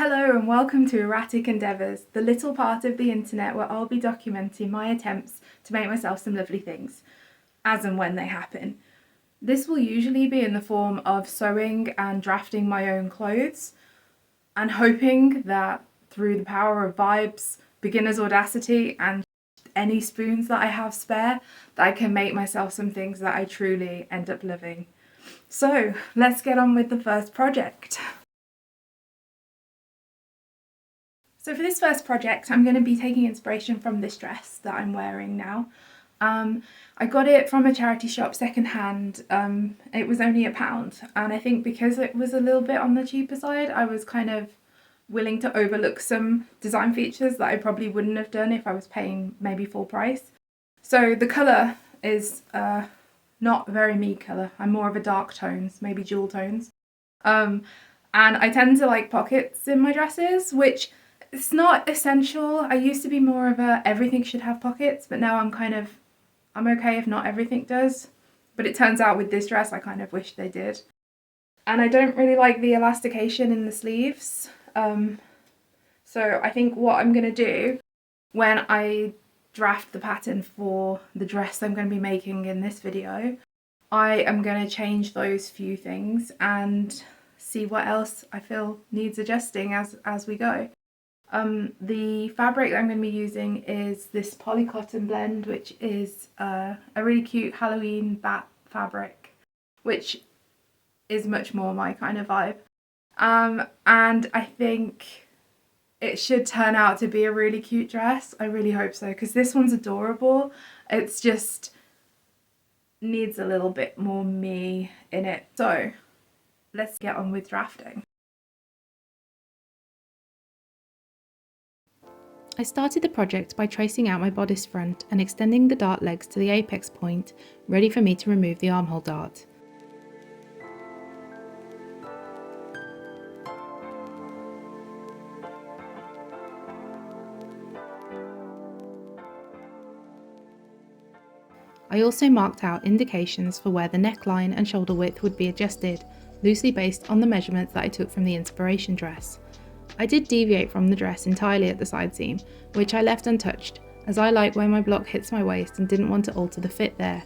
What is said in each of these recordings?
Hello and welcome to Erratic Endeavours, the little part of the internet where I'll be documenting my attempts to make myself some lovely things, as and when they happen. This will usually be in the form of sewing and drafting my own clothes, and hoping that through the power of vibes, beginner's audacity, and any spoons that I have spare, that I can make myself some things that I truly end up loving. So let's get on with the first project. So for this first project, I'm going to be taking inspiration from this dress that I'm wearing now. I got it from a charity shop secondhand. It was only £1, and I think because it was a little bit on the cheaper side, I was kind of willing to overlook some design features that I probably wouldn't have done if I was paying maybe full price. So the colour is not a very me colour. I'm more of a dark tones, maybe jewel tones. And I tend to like pockets in my dresses, which it's not essential. I used to be more of a everything should have pockets, but now I'm okay if not everything does. But it turns out with this dress, I kind of wish they did. And I don't really like the elastication in the sleeves. So I think what I'm going to do when I draft the pattern for the dress I'm going to be making in this video, I am going to change those few things and see what else I feel needs adjusting as we go. The fabric that I'm going to be using is this polycotton blend, which is a really cute Halloween bat fabric, which is much more my kind of vibe. And I think it should turn out to be a really cute dress. I really hope so, because this one's adorable. It's just needs a little bit more me in it. So let's get on with drafting. I started the project by tracing out my bodice front and extending the dart legs to the apex point, ready for me to remove the armhole dart. I also marked out indications for where the neckline and shoulder width would be adjusted, loosely based on the measurements that I took from the inspiration dress. I did deviate from the dress entirely at the side seam, which I left untouched, as I like where my block hits my waist and didn't want to alter the fit there.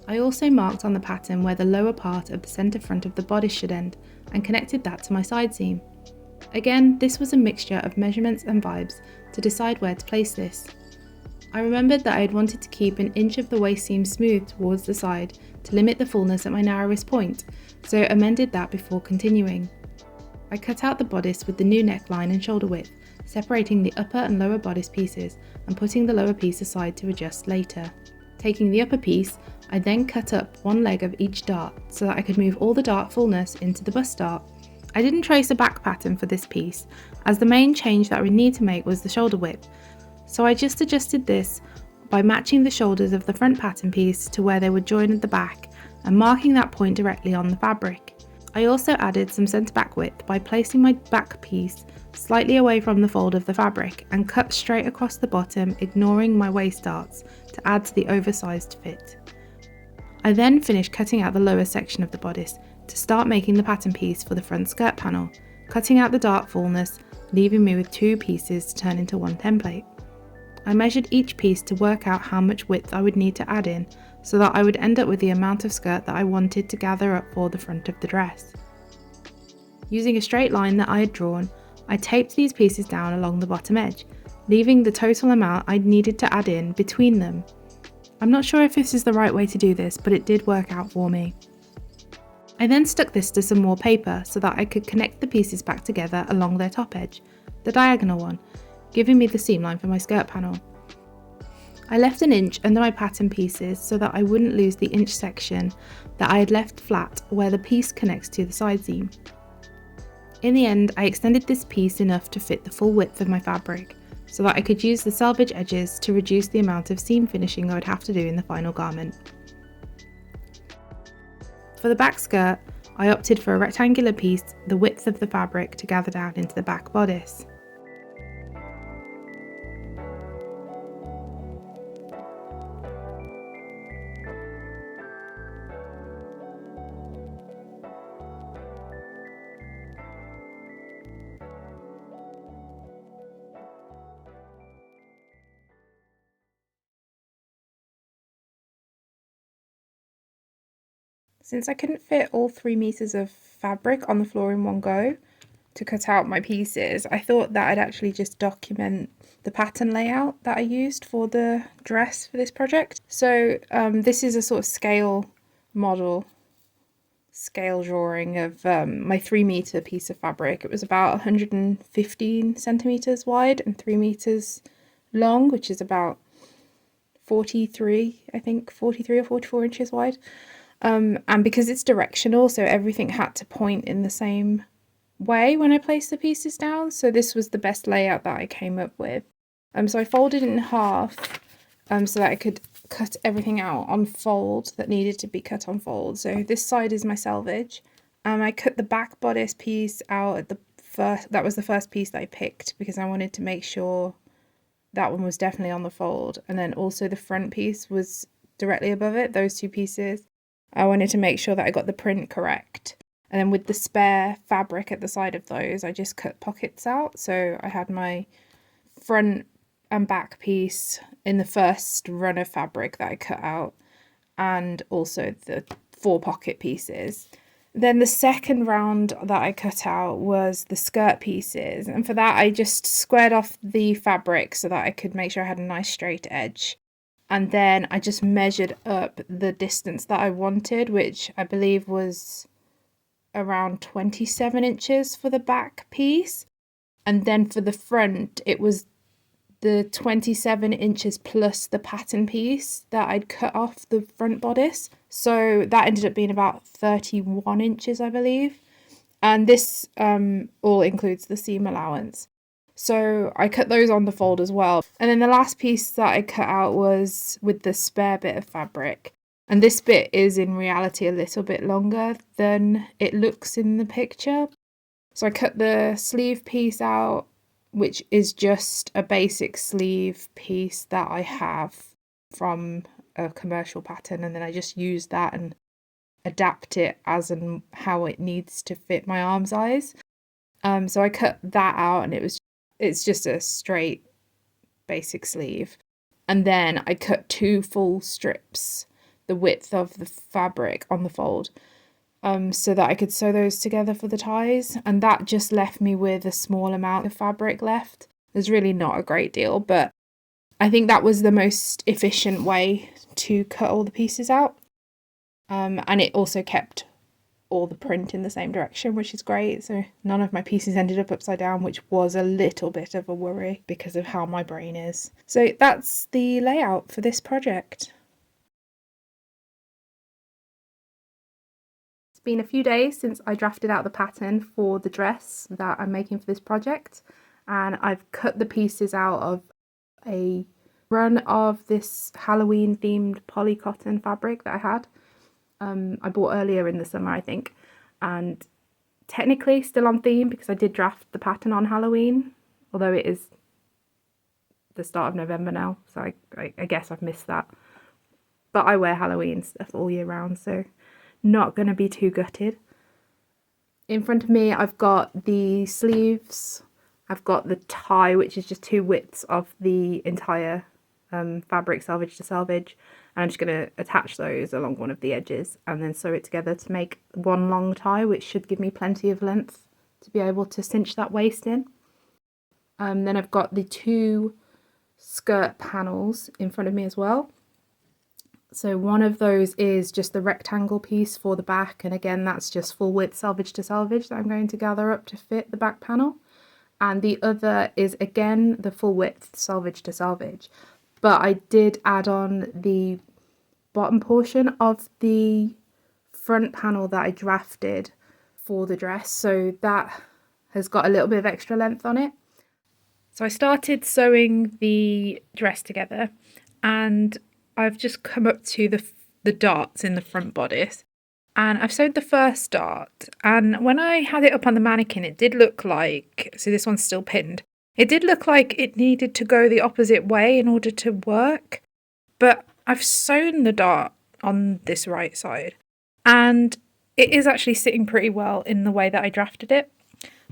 I also marked on the pattern where the lower part of the centre front of the bodice should end, and connected that to my side seam. Again, this was a mixture of measurements and vibes to decide where to place this. I remembered that I had wanted to keep an inch of the waist seam smooth towards the side to limit the fullness at my narrowest point, so amended that before continuing. I cut out the bodice with the new neckline and shoulder width, separating the upper and lower bodice pieces and putting the lower piece aside to adjust later. Taking the upper piece, I then cut up one leg of each dart so that I could move all the dart fullness into the bust dart. I didn't trace a back pattern for this piece, as the main change that I would need to make was the shoulder width, so I just adjusted this by matching the shoulders of the front pattern piece to where they would join at the back and marking that point directly on the fabric. I also added some centre back width by placing my back piece slightly away from the fold of the fabric and cut straight across the bottom, ignoring my waist darts to add to the oversized fit. I then finished cutting out the lower section of the bodice to start making the pattern piece for the front skirt panel, cutting out the dart fullness, leaving me with two pieces to turn into one template. I measured each piece to work out how much width I would need to add in, so that I would end up with the amount of skirt that I wanted to gather up for the front of the dress. Using a straight line that I had drawn, I taped these pieces down along the bottom edge, leaving the total amount I needed to add in between them. I'm not sure if this is the right way to do this, but it did work out for me. I then stuck this to some more paper so that I could connect the pieces back together along their top edge, the diagonal one, giving me the seam line for my skirt panel. I left an inch under my pattern pieces so that I wouldn't lose the inch section that I had left flat where the piece connects to the side seam. In the end, I extended this piece enough to fit the full width of my fabric, so that I could use the selvage edges to reduce the amount of seam finishing I would have to do in the final garment. For the back skirt, I opted for a rectangular piece the width of the fabric to gather down into the back bodice. Since I couldn't fit all 3 meters of fabric on the floor in one go to cut out my pieces, I thought that I'd actually just document the pattern layout that I used for the dress for this project. So this is a sort of scale drawing of my 3 meter piece of fabric. It was about 115 centimeters wide and 3 meters long, which is about 43 or 44 inches wide. And because it's directional, so everything had to point in the same way when I placed the pieces down. So this was the best layout that I came up with. So I folded it in half so that I could cut everything out on fold that needed to be cut on fold. So this side is my selvage. I cut the back bodice piece out at the first, that was the first piece that I picked because I wanted to make sure that one was definitely on the fold. And then also the front piece was directly above it, those 2 pieces. I wanted to make sure that I got the print correct. And then with the spare fabric at the side of those, I just cut pockets out. So I had my front and back piece in the first run of fabric that I cut out, and also the 4 pocket pieces. Then the second round that I cut out was the skirt pieces, and for that I just squared off the fabric so that I could make sure I had a nice straight edge. And then I just measured up the distance that I wanted, which I believe was around 27 inches for the back piece. And then for the front, it was the 27 inches plus the pattern piece that I'd cut off the front bodice. So that ended up being about 31 inches, I believe. And this all includes the seam allowance. So I cut those on the fold as well. And then the last piece that I cut out was with the spare bit of fabric. And this bit is in reality a little bit longer than it looks in the picture. So I cut the sleeve piece out, which is just a basic sleeve piece that I have from a commercial pattern, and then I just use that and adapt it as and how it needs to fit my arm size. So I cut that out, and it's just a straight basic sleeve. And then I cut 2 full strips, the width of the fabric on the fold, so that I could sew those together for the ties, and that just left me with a small amount of fabric left. There's really not a great deal, but I think that was the most efficient way to cut all the pieces out. And it also kept all the print in the same direction, which is great. So none of my pieces ended up upside down, which was a little bit of a worry because of how my brain is. So that's the layout for this project. It's been a few days since I drafted out the pattern for the dress that I'm making for this project, and I've cut the pieces out of a run of this Halloween themed poly cotton fabric that I had. I bought earlier in the summer, I think, and technically still on theme because I did draft the pattern on Halloween, although it is the start of November now, so I guess I've missed that. But I wear Halloween stuff all year round, so not going to be too gutted. In front of me I've got the sleeves, I've got the tie, which is just 2 widths of the entire fabric selvage to selvage, and I'm just going to attach those along one of the edges and then sew it together to make one long tie, which should give me plenty of length to be able to cinch that waist in. Then I've got the 2 skirt panels in front of me as well. So one of those is just the rectangle piece for the back, and again that's just full width selvage to selvage that I'm going to gather up to fit the back panel. And the other is again the full width selvage to selvage, but I did add on the bottom portion of the front panel that I drafted for the dress, so that has got a little bit of extra length on it. So I started sewing the dress together, and I've just come up to the darts in the front bodice, and I've sewed the first dart, and when I had it up on the mannequin it did look like, so this one's still pinned, it did look like it needed to go the opposite way in order to work, but I've sewn the dart on this right side and it is actually sitting pretty well in the way that I drafted it.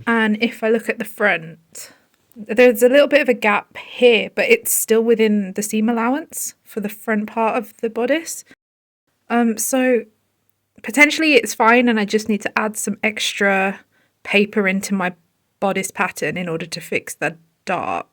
And if I look at the front, there's a little bit of a gap here, but it's still within the seam allowance for the front part of the bodice. So potentially it's fine and I just need to add some extra paper into my bodice pattern in order to fix the dart.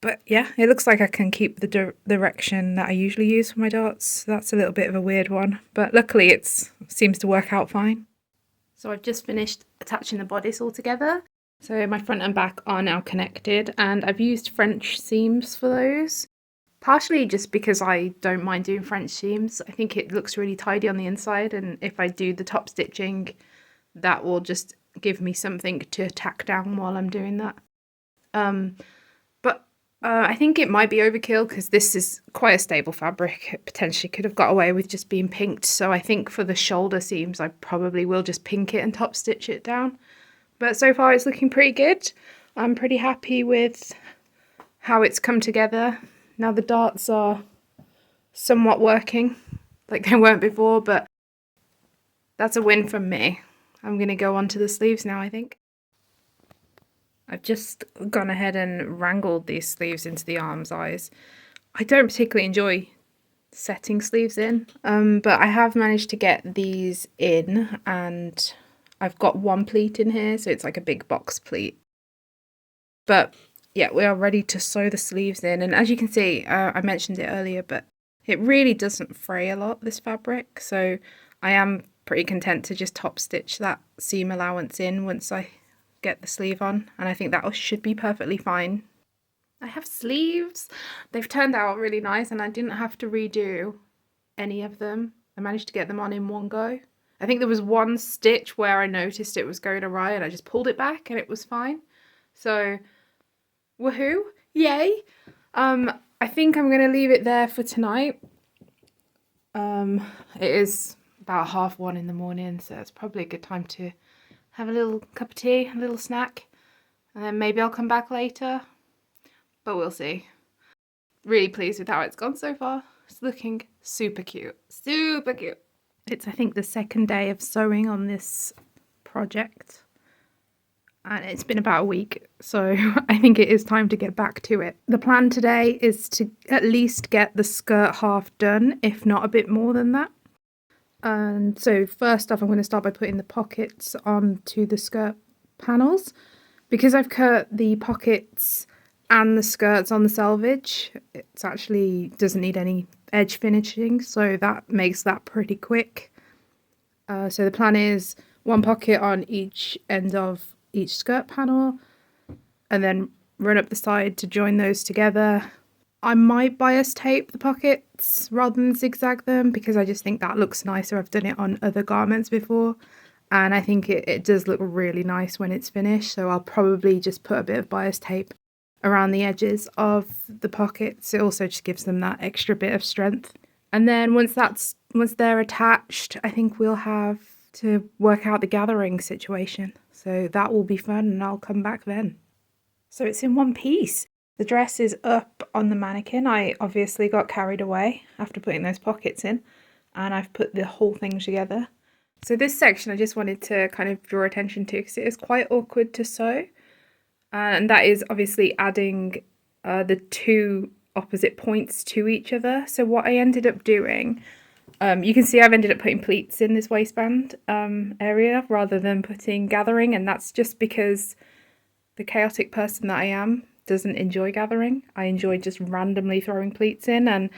But yeah, it looks like I can keep the direction that I usually use for my darts. That's a little bit of a weird one, but luckily it seems to work out fine. So I've just finished attaching the bodice all together. So my front and back are now connected, and I've used French seams for those. Partially just because I don't mind doing French seams. I think it looks really tidy on the inside, and if I do the top stitching, that will just give me something to tack down while I'm doing that. But I think it might be overkill because this is quite a stable fabric. It potentially could have got away with just being pinked. So I think for the shoulder seams, I probably will just pink it and top stitch it down. But so far it's looking pretty good. I'm pretty happy with how it's come together. Now the darts are somewhat working like they weren't before, but that's a win from me. I'm going to go on to the sleeves now, I think. I've just gone ahead and wrangled these sleeves into the arm's eyes. I don't particularly enjoy setting sleeves in, but I have managed to get these in, and I've got one pleat in here, so it's like a big box pleat. But yeah, we are ready to sew the sleeves in, and as you can see, I mentioned it earlier, but it really doesn't fray a lot, this fabric, so I am pretty content to just top stitch that seam allowance in once I get the sleeve on, and I think that should be perfectly fine. I have sleeves. They've turned out really nice, and I didn't have to redo any of them. I managed to get them on in one go. I think there was one stitch where I noticed it was going awry and I just pulled it back and it was fine. So woohoo, yay. I think I'm going to leave it there for tonight. It is about 1:30 in the morning, so it's probably a good time to have a little cup of tea, a little snack, and then maybe I'll come back later, but we'll see. Really pleased with how it's gone so far. It's looking super cute, super cute. It's, I think, the second day of sewing on this project, and it's been about a week, so I think it is time to get back to it. The plan today is to at least get the skirt half done, if not a bit more than that. And so first off, I'm going to start by putting the pockets onto the skirt panels. Because I've cut the pockets and the skirts on the selvage, it actually doesn't need any edge finishing, so that makes that pretty quick. So the plan is one pocket on each end of each skirt panel, and then run up the side to join those together. I might bias tape the pockets rather than zigzag them because I just think that looks nicer. I've done it on other garments before, and I think it does look really nice when it's finished, so I'll probably just put a bit of bias tape around the edges of the pockets. It also just gives them that extra bit of strength. And then once they're attached, I think we'll have to work out the gathering situation. So that will be fun, and I'll come back then. So it's in one piece. The dress is up on the mannequin. I obviously got carried away after putting those pockets in, and I've put the whole thing together. So this section I just wanted to kind of draw attention to because it is quite awkward to sew. And that is obviously adding the two opposite points to each other. So what I ended up doing, you can see I've ended up putting pleats in this waistband area rather than putting gathering, and that's just because the chaotic person that I am doesn't enjoy gathering. I enjoy just randomly throwing pleats in, and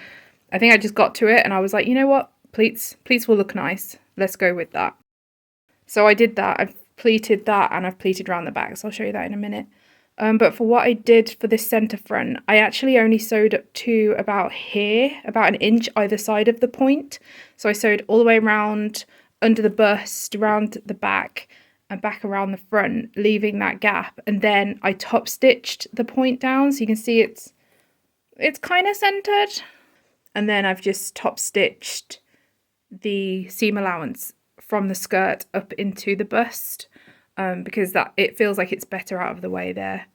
I think I just got to it and I was like, you know what, pleats will look nice, let's go with that. So I did that. I've pleated that and I've pleated around the back, so I'll show you that in a minute. But for what I did for this centre front, I actually only sewed up to about here, about an inch either side of the point. So I sewed all the way around under the bust, around the back, and back around the front, leaving that gap. And then I top stitched the point down, so you can see it's kind of centered. And then I've just top stitched the seam allowance from the skirt up into the bust, because that it feels like it's better out of the way there.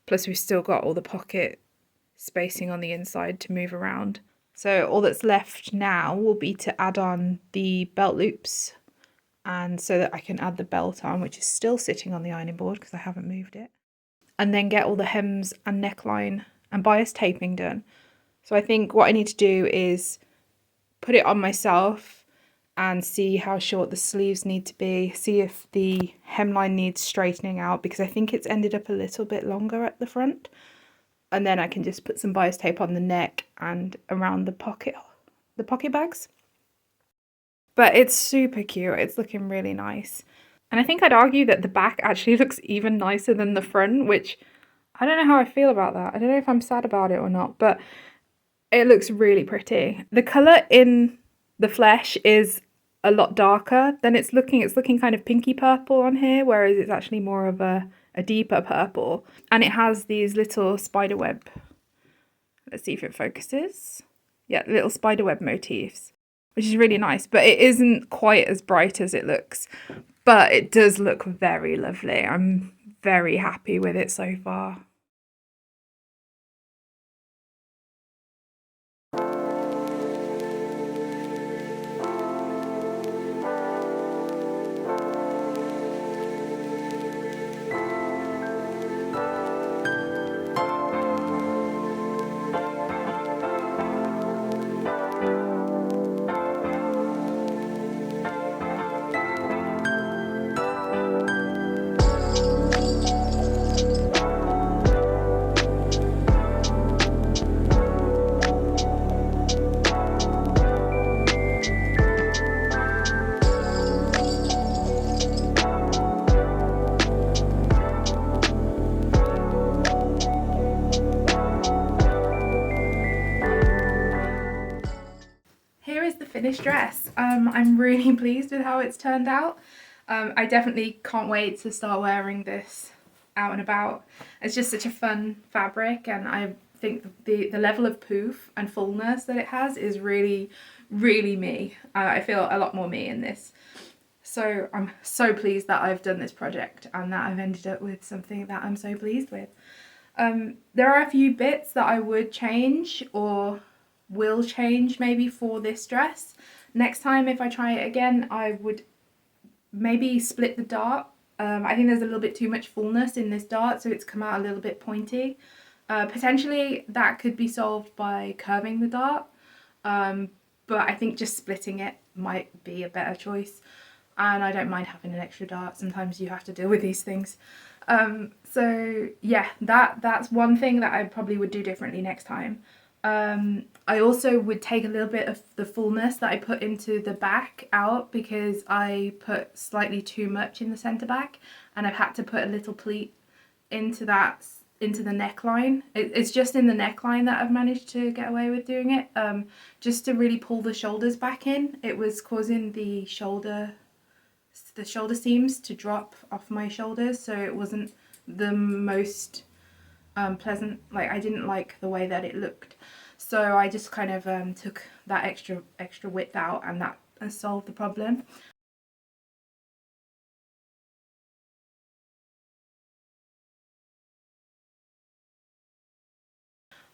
Plus we've still got all the pocket spacing on the inside to move around. So all that's left now will be to add on the belt loops, and so that I can add the belt on, which is still sitting on the ironing board because I haven't moved it, and then get all the hems and neckline and bias taping done. So I think what I need to do is put it on myself and see how short the sleeves need to be, see if the hemline needs straightening out, because I think it's ended up a little bit longer at the front. And then I can just put some bias tape on the neck and around the pocket bags. But it's super cute. It's looking really nice. And I think I'd argue that the back actually looks even nicer than the front, which I don't know how I feel about that. I don't know if I'm sad about it or not, but it looks really pretty. The colour in the flesh is a lot darker than it's looking. It's looking kind of pinky purple on here, whereas it's actually more of a deeper purple. And it has these little spiderweb. Let's see if it focuses. Yeah, little spiderweb motifs, which is really nice, but it isn't quite as bright as it looks. But it does look very lovely. I'm very happy with it so far. Here is the finished dress. I'm really pleased with how it's turned out. I definitely can't wait to start wearing this out and about. It's just such a fun fabric, and I think the level of poof and fullness that it has is really, really me. I feel a lot more me in this. So I'm so pleased that I've done this project and that I've ended up with something that I'm so pleased with. There are a few bits that I would change or will change maybe for this dress. Next time if I try it again, I would maybe split the dart. I think there's a little bit too much fullness in this dart, so it's come out a little bit pointy. Potentially that could be solved by curving the dart, but I think just splitting it might be a better choice. And I don't mind having an extra dart. Sometimes you have to deal with these things. So yeah, that's one thing that I probably would do differently next time. I also would take a little bit of the fullness that I put into the back out, because I put slightly too much in the centre back, and I've had to put a little pleat into the neckline. It's just in the neckline that I've managed to get away with doing it, just to really pull the shoulders back in. It was causing the shoulder seams to drop off my shoulders, so it wasn't the most pleasant. Like, I didn't like the way that it looked, so I just kind of took that extra width out, and that has solved the problem.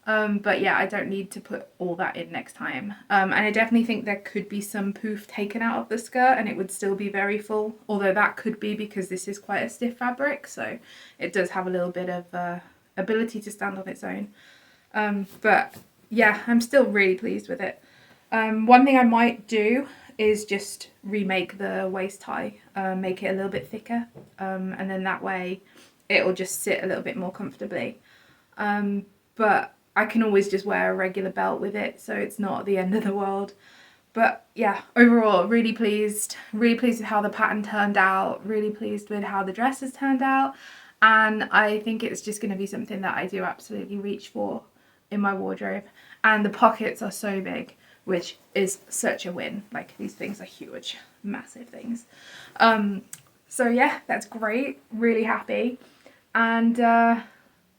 But yeah, I don't need to put all that in next time. And I definitely think there could be some poof taken out of the skirt and it would still be very full, although that could be because this is quite a stiff fabric, so it does have a little bit of ability to stand on its own. But yeah, I'm still really pleased with it. One thing I might do is just remake the waist tie, make it a little bit thicker, and then that way it'll just sit a little bit more comfortably. But I can always just wear a regular belt with it, so it's not the end of the world. But yeah, overall, really pleased with how the pattern turned out, really pleased with how the dress has turned out, and I think it's just going to be something that I do absolutely reach for in my wardrobe. And the pockets are so big, which is such a win. Like, these things are huge, massive things. So yeah, that's great, really happy. And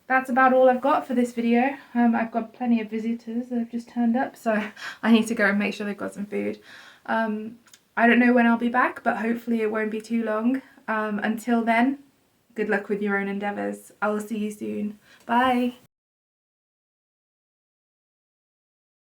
that's about all I've got for this video. I've got plenty of visitors that have just turned up, so I need to go and make sure they've got some food. I don't know when I'll be back, but hopefully it won't be too long. Until then, good luck with your own endeavours. I will see you soon. Bye!